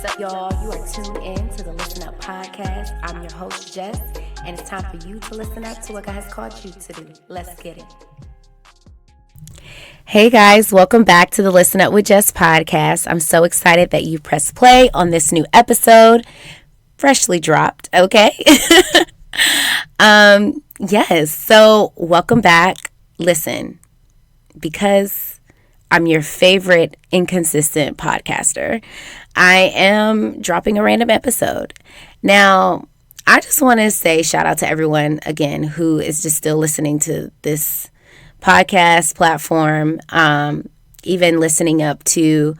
What's up, y'all? You are tuned in to the Listen Up podcast. I'm your host, Jess, and it's time for you to listen up to what God has called you to do. Let's get it. Hey guys, welcome back to the Listen Up with Jess podcast. I'm so excited that you pressed play on this new episode, freshly dropped, okay? Yes, so welcome back. Listen, because I'm your favorite inconsistent podcaster, I am dropping a random episode. Now, I just want to say shout out to everyone, again, who is just still listening to this podcast platform, even listening up to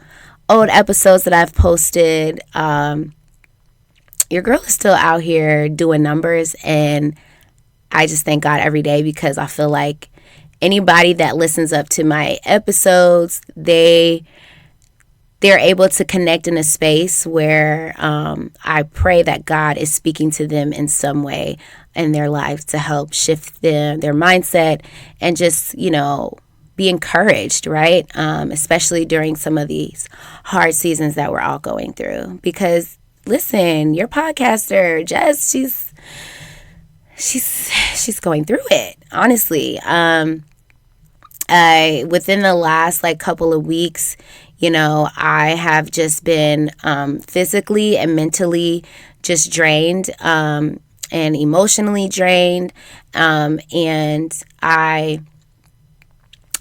old episodes that I've posted. Your girl is still out here doing numbers, and I just thank God every day because I feel like anybody that listens up to my episodes, they're able to connect in a space where I pray that God is speaking to them in some way in their life to help shift their mindset and just, be encouraged, right? Especially during some of these hard seasons that we're all going through. Because, listen, your podcaster, Jess, she's going through it, honestly. Within the last couple of weeks, I have just been physically and mentally just drained and emotionally drained. And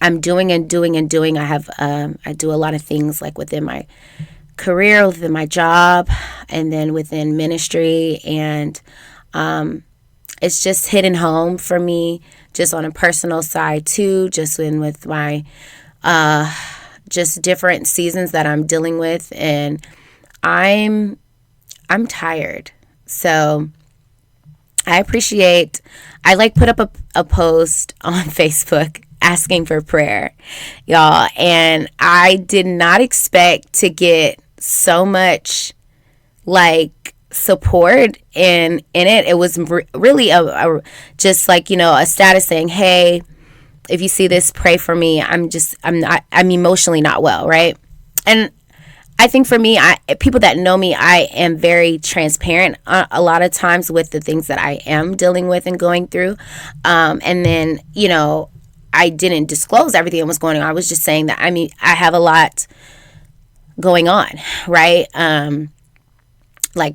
I'm doing and doing and doing. I do a lot of things within my career, within my job, and then within ministry. And it's just hitting home for me, just on a personal side too, just with my just different seasons that I'm dealing with, and I'm tired. So I put up a post on Facebook asking for prayer, y'all, and I did not expect to get so much support in it. It was really just a status saying, hey, if you see this, pray for me. I'm emotionally not well, right? And I think for me, people that know me, I am very transparent a lot of times with the things that I am dealing with and going through. And then, I didn't disclose everything that was going on. I was just saying that, I have a lot going on, right?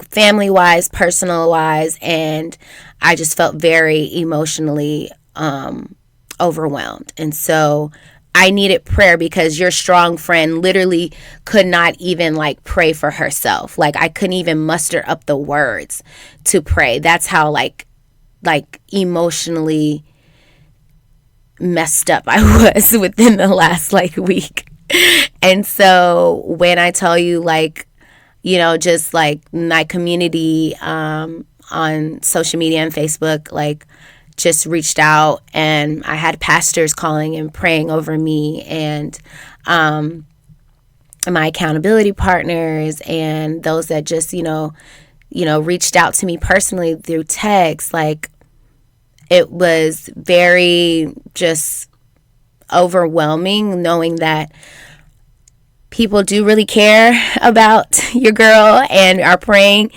Family-wise, personal-wise, and I just felt very emotionally overwhelmed. And so I needed prayer because your strong friend literally could not even pray for herself. I couldn't even muster up the words to pray. That's how emotionally messed up I was within the last week. And so when I tell you just my community on social media and Facebook, just reached out, and I had pastors calling and praying over me, and my accountability partners, and those that just reached out to me personally through text. It was very just overwhelming knowing that people do really care about your girl and are praying.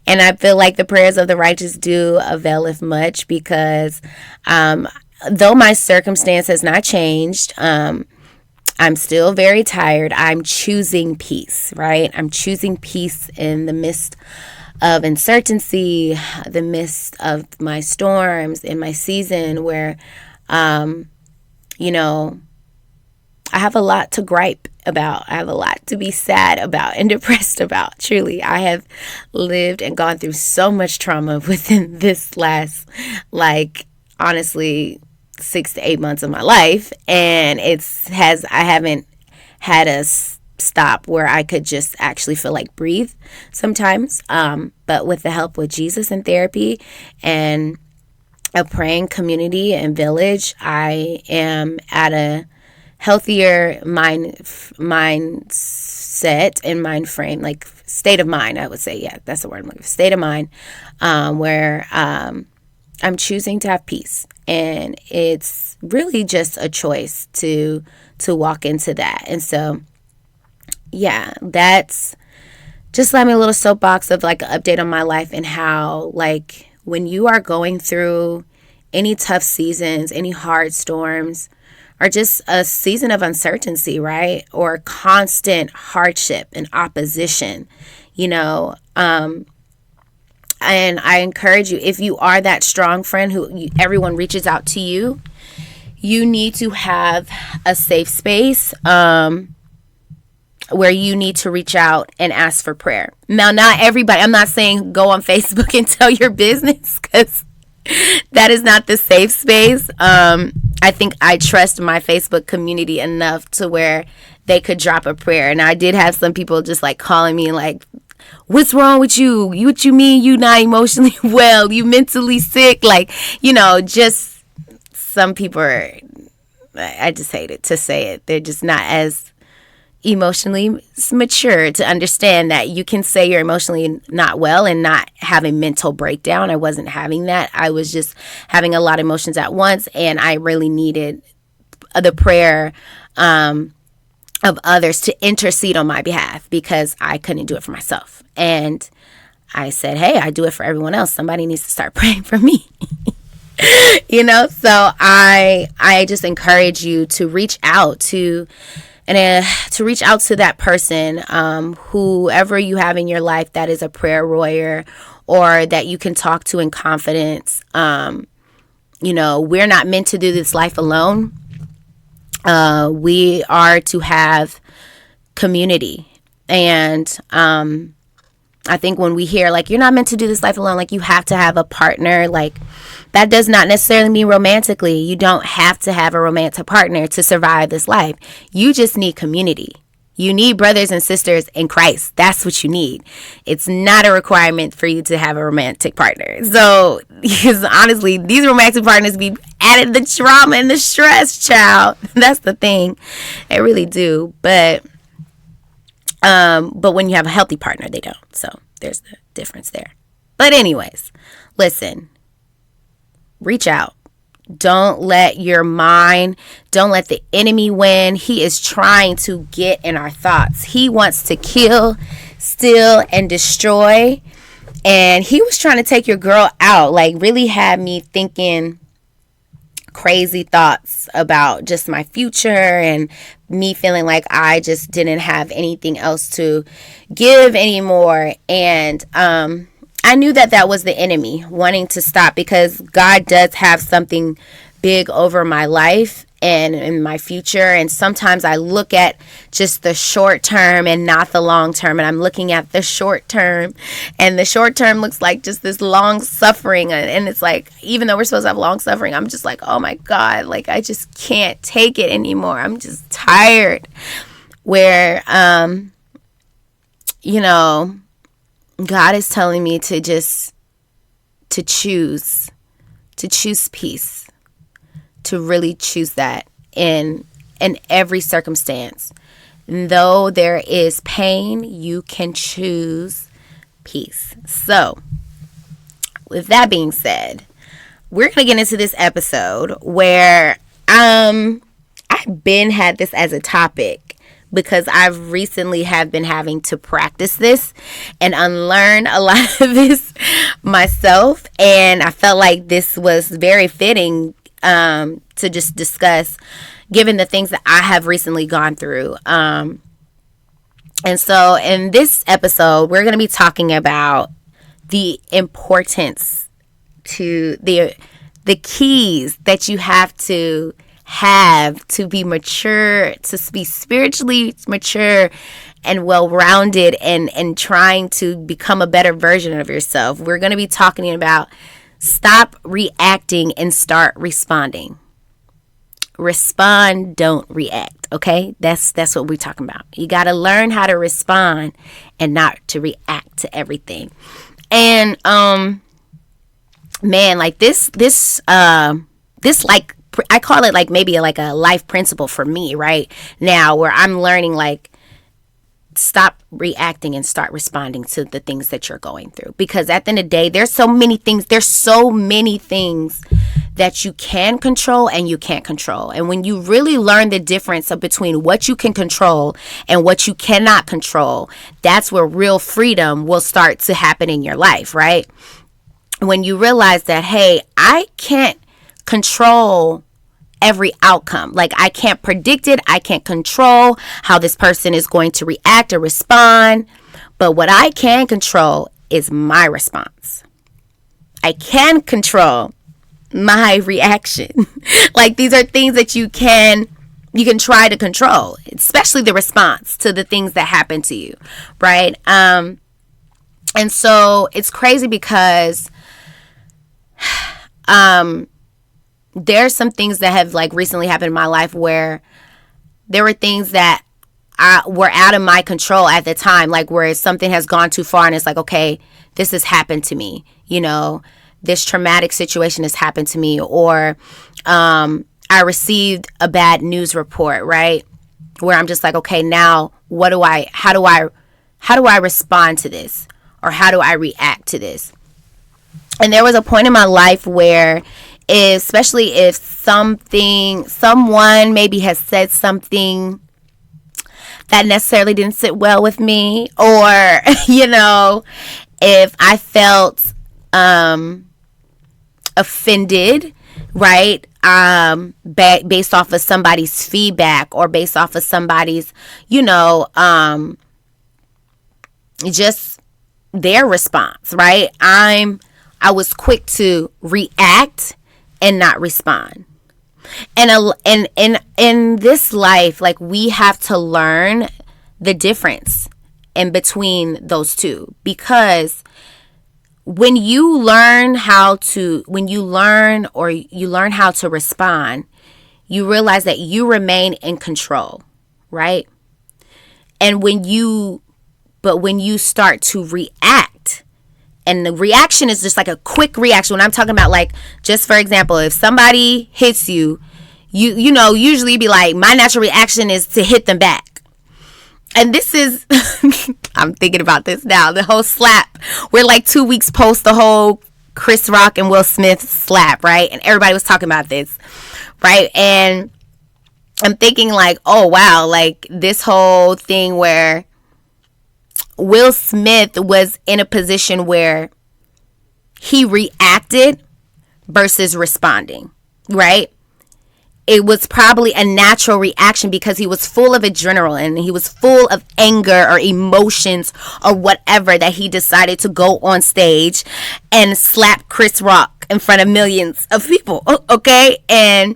And I feel like the prayers of the righteous do availeth much because though my circumstance has not changed, I'm still very tired. I'm choosing peace, right? I'm choosing peace in the midst of uncertainty, the midst of my storms, in my season where, I have a lot to gripe about. I have a lot to be sad about and depressed about. Truly, I have lived and gone through so much trauma within this last, honestly, 6 to 8 months of my life. And I haven't had a stop where I could just actually feel breathe sometimes. But with the help with Jesus and therapy and a praying community and village, I am at a healthier mindset and mind frame, state of mind, I would say. Yeah, that's the word I'm looking for. State of mind, where I'm choosing to have peace. And it's really just a choice to walk into that. And so, yeah, that's just let me a little soapbox of like an update on my life and how, like, when you are going through any tough seasons, any hard storms, or just a season of uncertainty, right? Or constant hardship and opposition, you know. And I encourage you, if you are that strong friend everyone reaches out to you, you need to have a safe space where you need to reach out and ask for prayer. Now, not everybody, I'm not saying go on Facebook and tell your business, because that is not the safe space. I think I trust my Facebook community enough to where they could drop a prayer. And I did have some people just like calling me like, what's wrong with you? What you mean you not emotionally well? You mentally sick? Like, you know, just some people are, I just hate it to say it. They're just not as emotionally mature to understand that you can say you're emotionally not well and not have a mental breakdown. I wasn't having that. I was just having a lot of emotions at once, and I really needed the prayer of others to intercede on my behalf, because I couldn't do it for myself. And I said, hey, I do it for everyone else. Somebody needs to start praying for me. You know, so I just encourage you to reach out to that person, whoever you have in your life that is a prayer warrior or that you can talk to in confidence. You know, we're not meant to do this life alone. We are to have community. And I think when we hear like, you're not meant to do this life alone, like you have to have a partner, like that does not necessarily mean romantically. You don't have to have a romantic partner to survive this life. You just need community. You need brothers and sisters in Christ. That's what you need. It's not a requirement for you to have a romantic partner. So, because honestly, these romantic partners be added the trauma and the stress, child. That's the thing. They really do. But when you have a healthy partner, they don't. So there's the difference there. But anyways, listen, reach out. Don't let don't let the enemy win. He is trying to get in our thoughts. He wants to kill, steal, and destroy. And he was trying to take your girl out, like really had me thinking crazy thoughts about just my future and me feeling like I just didn't have anything else to give anymore. And I knew that was the enemy wanting to stop, because God does have something big over my life and in my future. And sometimes I look at just the short term and not the long term. And I'm looking at the short term, and the short term looks like just this long suffering. And it's like, even though we're supposed to have long suffering, I'm just like, oh my God, like I just can't take it anymore. I'm just tired. Where, you know, God is telling me to choose peace, to really choose that in every circumstance. And though there is pain, you can choose peace. So, with that being said, we're going to get into this episode where I've been had this as a topic, because I've recently have been having to practice this and unlearn a lot of this myself. And I felt like this was very fitting to just discuss, given the things that I have recently gone through. And so in this episode, we're going to be talking about the importance to the keys that you have to be mature, to be spiritually mature and well-rounded and trying to become a better version of yourself. We're going to be talking about stop reacting and start responding. Respond, don't react. Okay? That's what we're talking about. You got to learn how to respond and not to react to everything. And man, like this like, I call it like maybe like a life principle for me right now, where I'm learning like stop reacting and start responding to the things that you're going through. Because at the end of the day, there's so many things that that you can control and you can't control. And when you really learn the difference between what you can control and what you cannot control, that's where real freedom will start to happen in your life, right? When you realize that, hey, I can't control every outcome. Like, I can't predict it. I can't control how this person is going to react or respond. But what I can control is my response. I can control my reaction. Like, these are things that you can try to control, especially the response to the things that happen to you, right? And so it's crazy because there's some things that have like recently happened in my life where there were things that were out of my control at the time, like where something has gone too far and it's like, okay, this has happened to me, this traumatic situation has happened to me, or I received a bad news report, right? Where I'm just like, okay, now how do I respond to this? Or how do I react to this? And there was a point in my life where, especially if someone maybe has said something that necessarily didn't sit well with me, or, if I felt offended, right? Based off of somebody's feedback or based off of somebody's, just their response, right? I was quick to react and not respond. And in this life, like, we have to learn the difference in between those two, because when you learn how to respond, you realize that you remain in control, right? And when you start to react, and the reaction is just like a quick reaction. When I'm talking about, like, just for example, if somebody hits you, usually be like, my natural reaction is to hit them back. And this is, I'm thinking about this now, the whole slap. We're like 2 weeks post the whole Chris Rock and Will Smith slap, right? And everybody was talking about this, right? And I'm thinking like, oh, wow, like this whole thing where Will Smith was in a position where he reacted versus responding, right? It was probably a natural reaction because he was full of adrenaline and he was full of anger or emotions or whatever, that he decided to go on stage and slap Chris Rock in front of millions of people, okay? And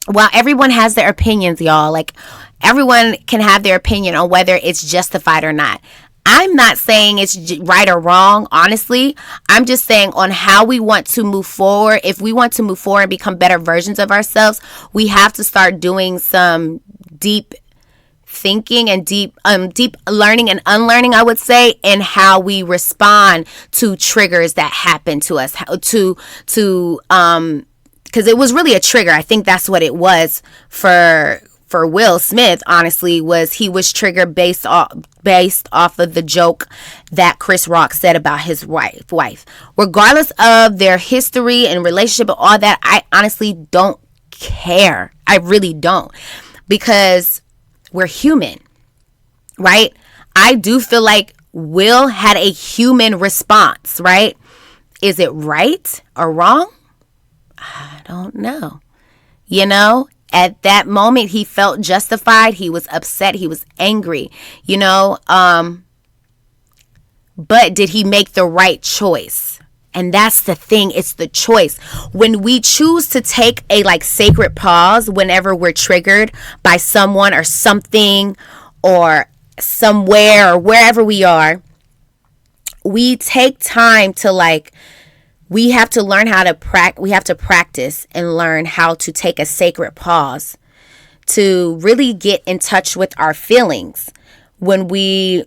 while everyone has their opinions, y'all, like, everyone can have their opinion on whether it's justified or not. I'm not saying it's right or wrong, honestly. I'm just saying on how we want to move forward. If we want to move forward and become better versions of ourselves, we have to start doing some deep thinking and deep learning and unlearning, I would say, in how we respond to triggers that happen to us. Because it was really a trigger. I think that's what it was for Will Smith, honestly, was he was triggered based off of the joke that Chris Rock said about his wife. Regardless of their history and relationship and all that, I honestly don't care. I really don't, because we're human, right? I do feel like Will had a human response, right? Is it right or wrong? I don't know. At that moment, he felt justified. He was upset. He was angry, but did he make the right choice? And that's the thing. It's the choice. When we choose to take a sacred pause whenever we're triggered by someone or something or somewhere or wherever we are, we take time to we have to learn how to we have to practice and learn how to take a sacred pause to really get in touch with our feelings when we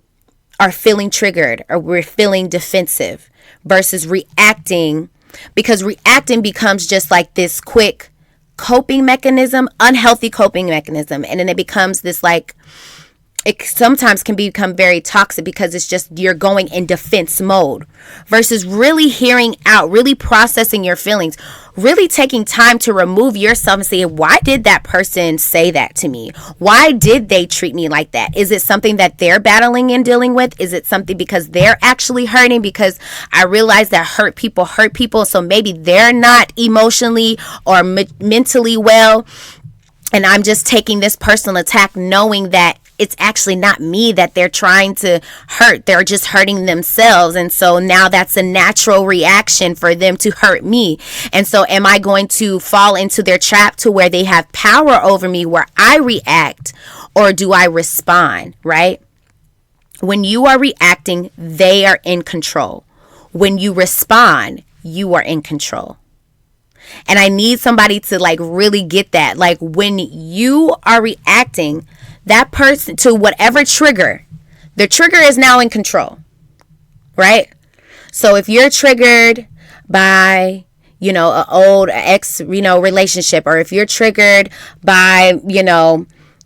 are feeling triggered or we're feeling defensive, versus reacting, because reacting becomes just like this quick coping mechanism, unhealthy coping mechanism. And then it becomes this it sometimes can become very toxic because it's just you're going in defense mode versus really hearing out, really processing your feelings, really taking time to remove yourself and say, why did that person say that to me? Why did they treat me like that? Is it something that they're battling and dealing with? Is it something because they're actually hurting? Because I realize that hurt people, so maybe they're not emotionally or mentally well, and I'm just taking this personal attack knowing that it's actually not me that they're trying to hurt. They're just hurting themselves. And so now that's a natural reaction for them to hurt me. And so am I going to fall into their trap to where they have power over me, where I react, or do I respond, right? When you are reacting, they are in control. When you respond, you are in control. And I need somebody to like really get that. Like when you are reacting, that person to whatever trigger, the trigger is now in control, right? So if you're triggered by, an old ex, relationship, or if you're triggered by,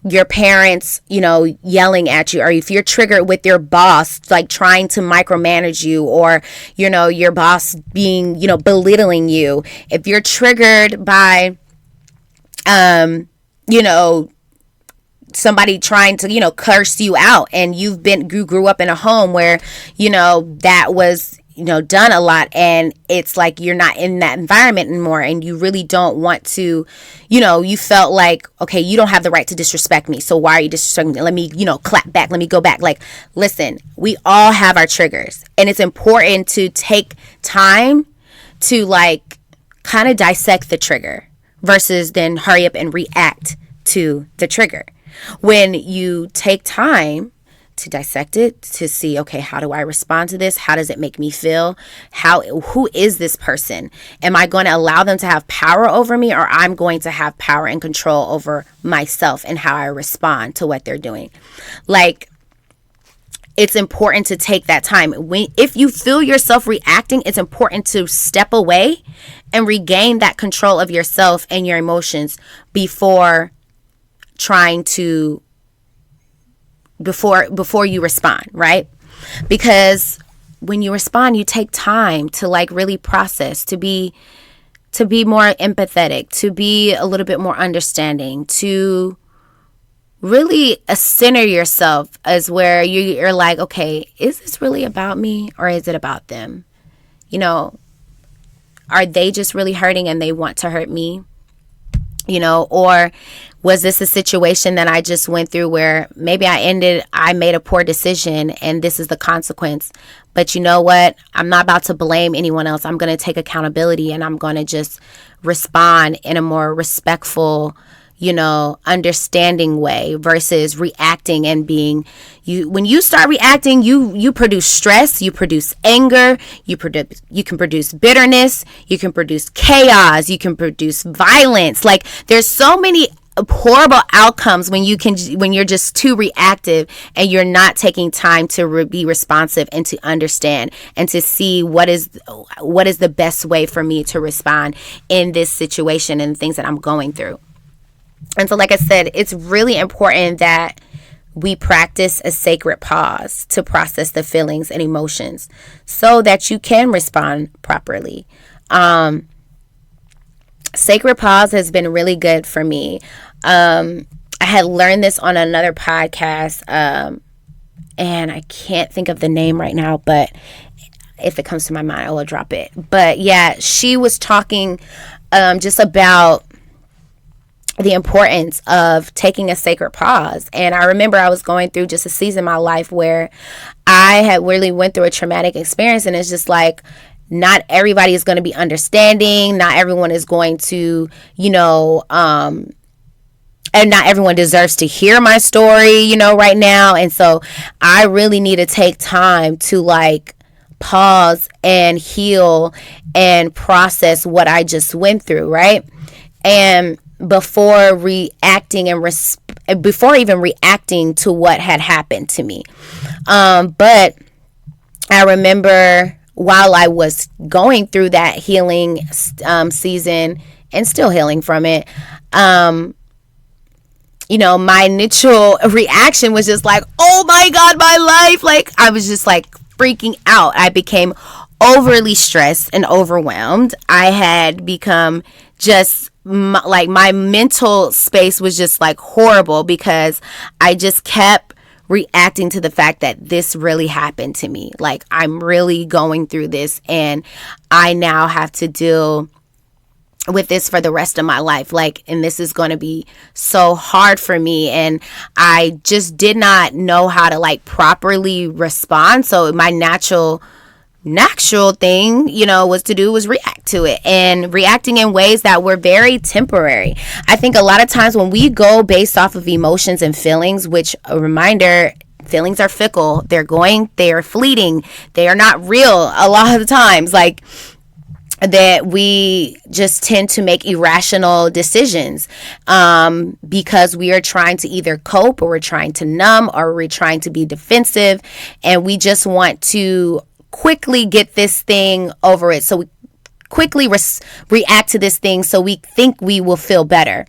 your parents, yelling at you, or if you're triggered with your boss, like trying to micromanage you, or, your boss being, belittling you, if you're triggered by, somebody trying to, curse you out, and you grew up in a home where, that was, done a lot, and it's like you're not in that environment anymore, and you really don't want to, you felt like, okay, you don't have the right to disrespect me, so why are you disrespecting me? Let me, clap back, let me go back. Like, listen, we all have our triggers, and it's important to take time to like kind of dissect the trigger versus then hurry up and react to the trigger. When you take time to dissect it, to see, okay, how do I respond to this? How does it make me feel? Who is this person? Am I going to allow them to have power over me, or I'm going to have power and control over myself and how I respond to what they're doing? Like, it's important to take that time. If you feel yourself reacting, it's important to step away and regain that control of yourself and your emotions before you respond, right? Because when you respond, you take time to like really process, to be more empathetic, to be a little bit more understanding, to really center yourself as where you're like, okay, is this really about me, or is it about them? Are they just really hurting and they want to hurt me? Or was this a situation that I just went through where maybe I made a poor decision and this is the consequence? But you know what? I'm not about to blame anyone else. I'm going to take accountability, and I'm going to just respond in a more respectful, understanding way versus reacting and being when you start reacting, you produce stress, you produce anger, you can produce bitterness, you can produce chaos, you can produce violence. Like, there's so many horrible outcomes when you're just too reactive and you're not taking time to be responsive and to understand and to see what is the best way for me to respond in this situation and things that I'm going through. And so, like I said, it's really important that we practice a sacred pause to process the feelings and emotions so that you can respond properly. Sacred pause has been really good for me. I had learned this on another podcast, and I can't think of the name right now, but if it comes to my mind, I will drop it. But yeah, she was talking just about the importance of taking a sacred pause. And I remember I was going through just a season in my life where I had really went through a traumatic experience, and it's just like, not everybody is going to be understanding. Not everyone is going to, and not everyone deserves to hear my story, right now. And so I really need to take time to like pause and heal and process what I just went through, right? And before reacting before even reacting to what had happened to me. But I remember while I was going through that healing season and still healing from it, my initial reaction was just like, oh my God, my life. Like, I was just like freaking out. I became overly stressed and overwhelmed. I had become just like my mental space was just like horrible because I just kept reacting to the fact that this really happened to me. Like, I'm really going through this and I now have to deal with this for the rest of my life. Like, and this is going to be so hard for me. And I just did not know how to like properly respond. So my natural thing, was react to it, and reacting in ways that were very temporary. I think a lot of times when we go based off of emotions and feelings, which, a reminder, feelings are fickle, they are fleeting, they are not real a lot of the times, like, that we just tend to make irrational decisions because we are trying to either cope, or we're trying to numb, or we're trying to be defensive, and we just want to quickly get this thing over it. So we quickly react to this thing so we think we will feel better.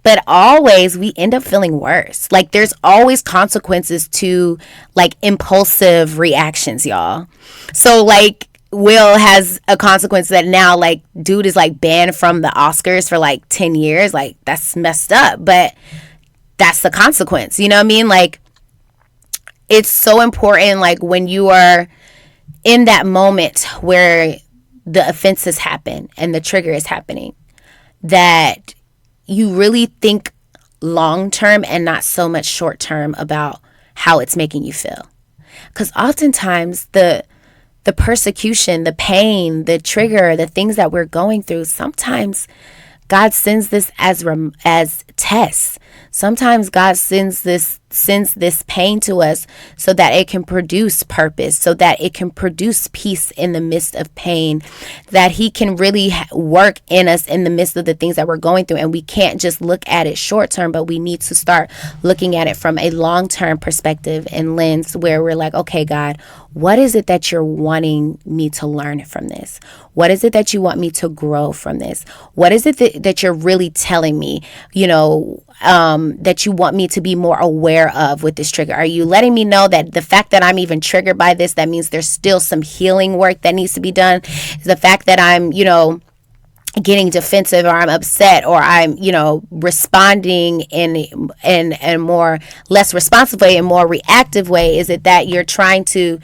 But always we end up feeling worse. Like, there's always consequences to like impulsive reactions, y'all. So like, Will has a consequence that now, like, dude is like banned from the Oscars for like 10 years. Like, that's messed up, but that's the consequence. You know what I mean? Like, it's so important, like, when you are in that moment where the offense has happened and the trigger is happening, that you really think long term and not so much short term about how it's making you feel. Because oftentimes the persecution, the pain, the trigger, the things that we're going through, sometimes God sends this as tests. Sometimes God sends this pain to us so that it can produce purpose, so that it can produce peace in the midst of pain, that He can really work in us in the midst of the things that we're going through. And we can't just look at it short term, but we need to start looking at it from a long term perspective and lens where we're like, okay, God, what is it that you're wanting me to learn from this? What is it that you want me to grow from this? What is it that you're really telling me, that you want me to be more aware of with this trigger? Are you letting me know that the fact that I'm even triggered by this, that means there's still some healing work that needs to be done? The fact that I'm, getting defensive, or I'm upset, or I'm, responding in a more less responsive way, and more reactive way, is it that you're trying to,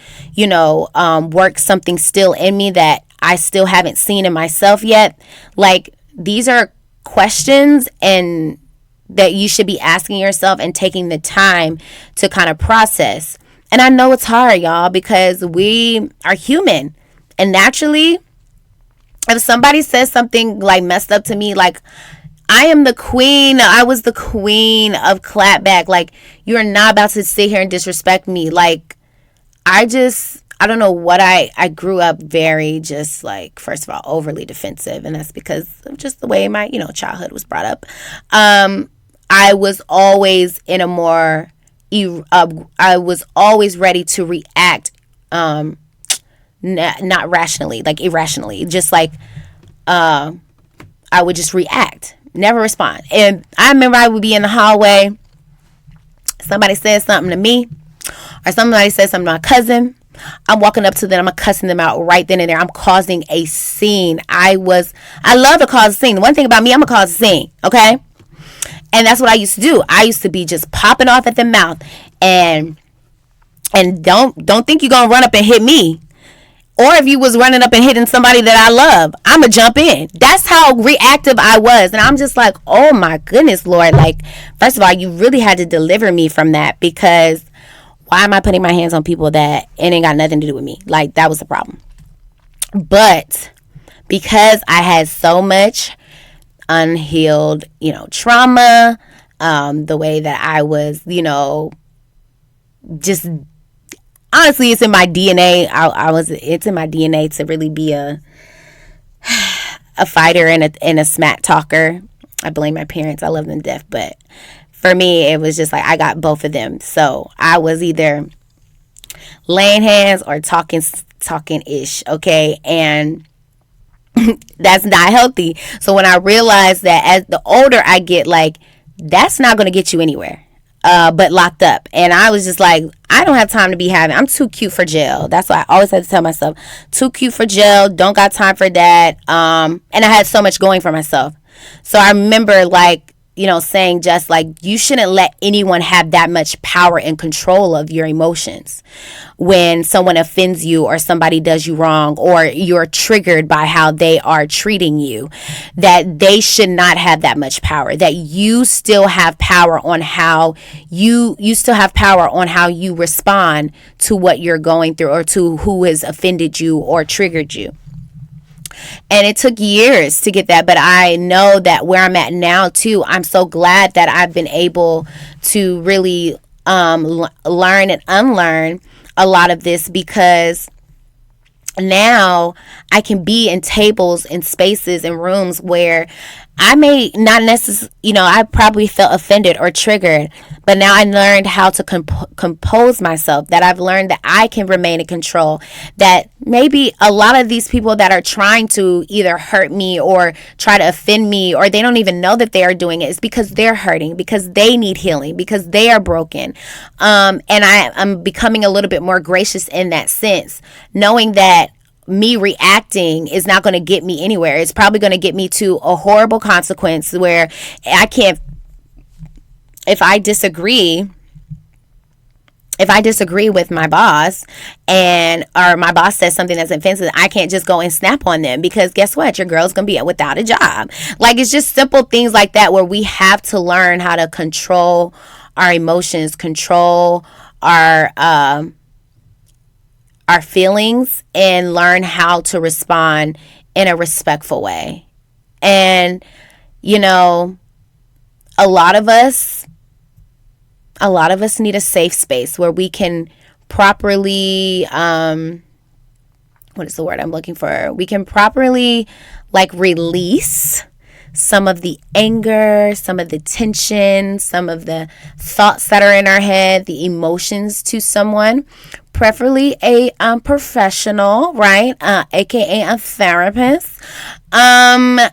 work something still in me that I still haven't seen in myself yet? Like, these are questions and that you should be asking yourself and taking the time to kind of process. And I know it's hard, y'all, because we are human, and naturally, if somebody says something like messed up to me, like, I was the queen of clapback. Like, you're not about to sit here and disrespect me. Like, I don't know what I grew up very just like, first of all, overly defensive. And that's because of just the way my, childhood was brought up. I was always in a more, I was always ready to react, not rationally, like irrationally. Just like, I would just react, never respond. And I remember I would be in the hallway, somebody said something to me, or somebody said something to my cousin. I'm walking up to them, I'm cussing them out right then and there. I'm causing a scene. I love to cause a scene. The one thing about me, I'm gonna cause a scene, okay? And that's what I used to do. I used to be just popping off at the mouth, and don't think you're gonna run up and hit me. Or if you was running up and hitting somebody that I love, I'ma jump in. That's how reactive I was. And I'm just like, oh my goodness, Lord. Like, first of all, you really had to deliver me from that, because why am I putting my hands on people that it ain't got nothing to do with me? Like, that was the problem. But because I had so much unhealed, trauma, the way that I was, just honestly, it's in my DNA. It's in my DNA to really be a fighter and a smack talker. I blame my parents. I love them to death, but for me, it was just like I got both of them. So I was either laying hands or talking ish, okay? And that's not healthy. So when I realized that as the older I get, like, that's not going to get you anywhere. But locked up. And I was just like, I don't have time to be having, I'm too cute for jail. That's why I always had to tell myself, too cute for jail, don't got time for that. And I had so much going for myself. So I remember, like, saying, just like, you shouldn't let anyone have that much power and control of your emotions. When someone offends you or somebody does you wrong or you're triggered by how they are treating you, that they should not have that much power, that you still have power on how you still have power on how you respond to what you're going through or to who has offended you or triggered you. And it took years to get that, but I know that where I'm at now too, I'm so glad that I've been able to really learn and unlearn a lot of this, because now I can be in tables and spaces and rooms where I may not necessarily, I probably felt offended or triggered, but now I learned how to compose myself, that I've learned that I can remain in control, that maybe a lot of these people that are trying to either hurt me or try to offend me, or they don't even know that they are doing it, is because they're hurting, because they need healing, because they are broken. And I'm becoming a little bit more gracious in that sense, knowing that me reacting is not going to get me anywhere. It's probably going to get me to a horrible consequence where I can't, if I disagree with my boss, and or my boss says something that's offensive, I can't just go and snap on them, because guess what? Your girl's gonna be without a job. Like, it's just simple things like that where we have to learn how to control our emotions, control our feelings, and learn how to respond in a respectful way. And a lot of us need a safe space where we can properly what is the word I'm looking for? We can properly, like, release some of the anger, some of the tension, some of the thoughts that are in our head, the emotions to someone, preferably a professional, right? AKA a therapist. But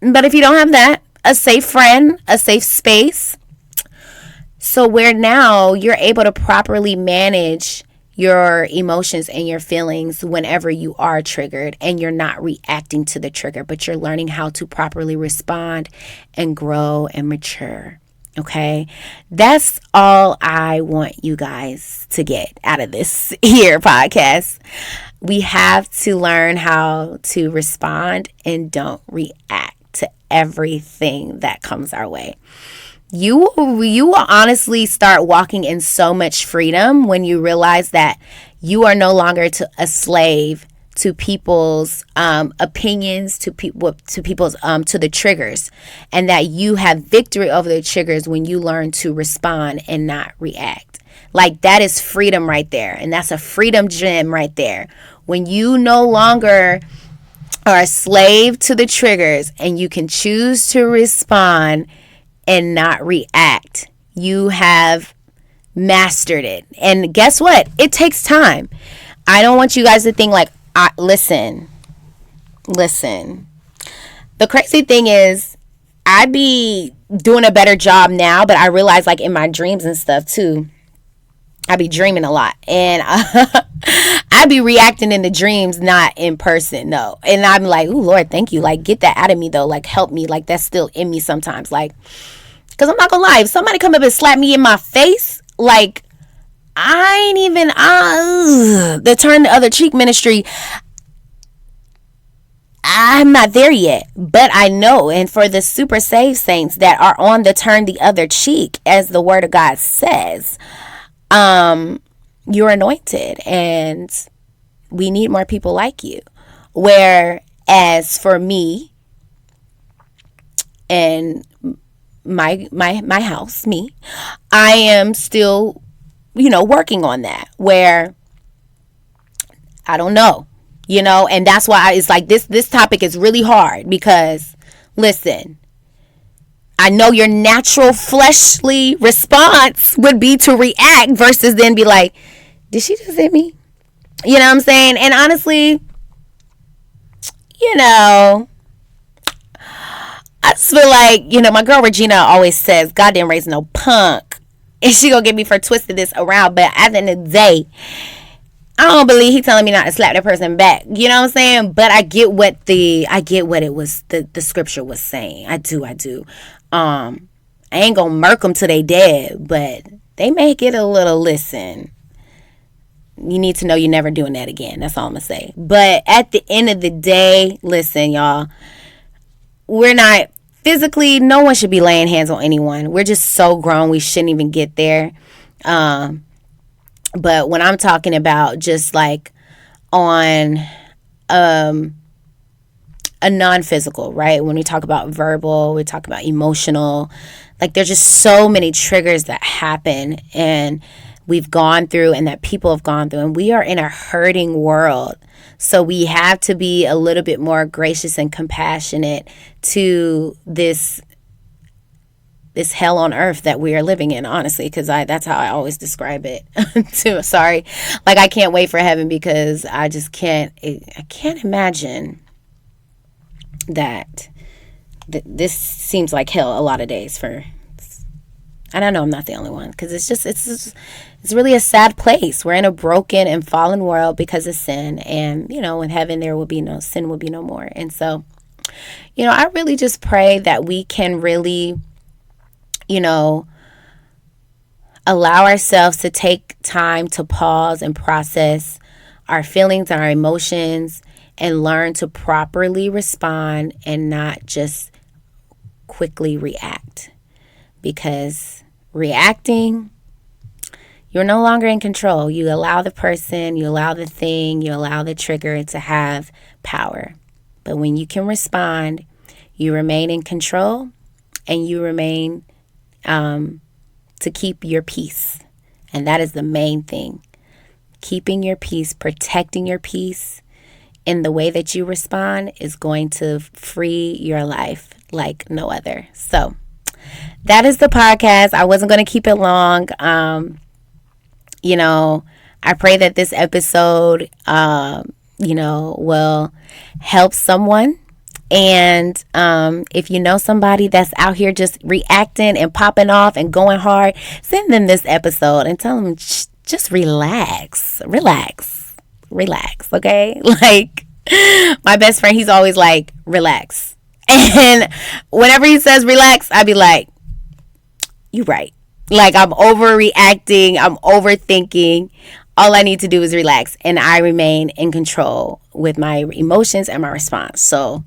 if you don't have that, a safe friend, a safe space. So where now you're able to properly manage your emotions and your feelings whenever you are triggered, and you're not reacting to the trigger, but you're learning how to properly respond and grow and mature. Okay, that's all I want you guys to get out of this here podcast. We have to learn how to respond and don't react to everything that comes our way. You will honestly start walking in so much freedom when you realize that you are no longer a slave to people's opinions, to the triggers, and that you have victory over the triggers when you learn to respond and not react. Like, that is freedom right there, and that's a freedom gem right there. When you no longer are a slave to the triggers and you can choose to respond and not react, you have mastered it. And guess what? It takes time. I don't want you guys to think like, listen. The crazy thing is, I be doing a better job now, but I realize, like, in my dreams and stuff too, I be dreaming a lot, and I be reacting in the dreams, not in person, no. And I'm like, ooh, Lord, thank you. Like, get that out of me, though. Like, help me. Like, that's still in me sometimes. Like, because I'm not gonna lie, if somebody come up and slap me in my face, like, I ain't even the turn the other cheek ministry, I'm not there yet. But I know, and for the super saved saints that are on the turn the other cheek, as the word of God says, you're anointed, and we need more people like you. Whereas for me and my house, I am still, working on that, where I don't know, and that's why it's like this topic is really hard, because listen, I know your natural fleshly response would be to react versus then be like, did she just hit me? You know what I'm saying? And honestly, I just feel like, my girl Regina always says, God didn't raise no punk. And she gonna get me for twisting this around. But at the end of the day, I don't believe he telling me not to slap that person back. You know what I'm saying? But I get what it was, the scripture was saying. I do. I ain't gonna murk them till they dead, but they may get a little listen. You need to know you're never doing that again. That's all I'm gonna say. But at the end of the day, listen, y'all, we're not physically, no one should be laying hands on anyone. We're just so grown, we shouldn't even get there. But when I'm talking about just like on a non-physical, right? When we talk about verbal, we talk about emotional, like there's just so many triggers that happen and we've gone through and that people have gone through, and we are in a hurting world. So we have to be a little bit more gracious and compassionate to this hell on earth that we are living in, honestly, because that's how I always describe it. Too. Sorry. Like, I can't wait for heaven because I can't imagine that this seems like hell a lot of days for, and I know I'm not the only one, because it's really a sad place. We're in a broken and fallen world because of sin, and in heaven there will be no sin, will be no more. And so, I really just pray that we can really, allow ourselves to take time to pause and process our feelings and our emotions and learn to properly respond and not just quickly react. Because reacting, you're no longer in control. You allow the person, you allow the thing, you allow the trigger to have power. But when you can respond, you remain in control and you remain to keep your peace. And that is the main thing. Keeping your peace, protecting your peace in the way that you respond is going to free your life like no other. So that is the podcast. I wasn't going to keep it long. I pray that this episode, will help someone. And if you know somebody that's out here just reacting and popping off and going hard, send them this episode and tell them just relax, okay? Like, my best friend, he's always like, relax. And whenever he says relax, I be like, you right. Like, I'm overreacting, I'm overthinking. All I need to do is relax, and I remain in control with my emotions and my response. So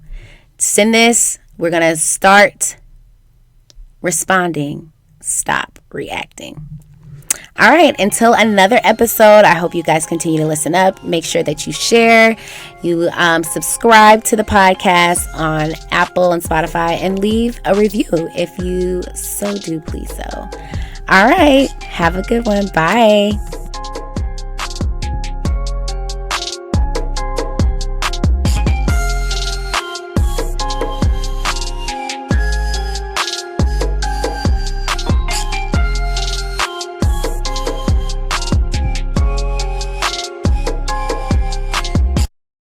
send this. We're going to start responding. Stop reacting. All right. Until another episode, I hope you guys continue to listen up. Make sure that you share, you subscribe to the podcast on Apple and Spotify, and leave a review if you so do please so. All right. Have a good one. Bye.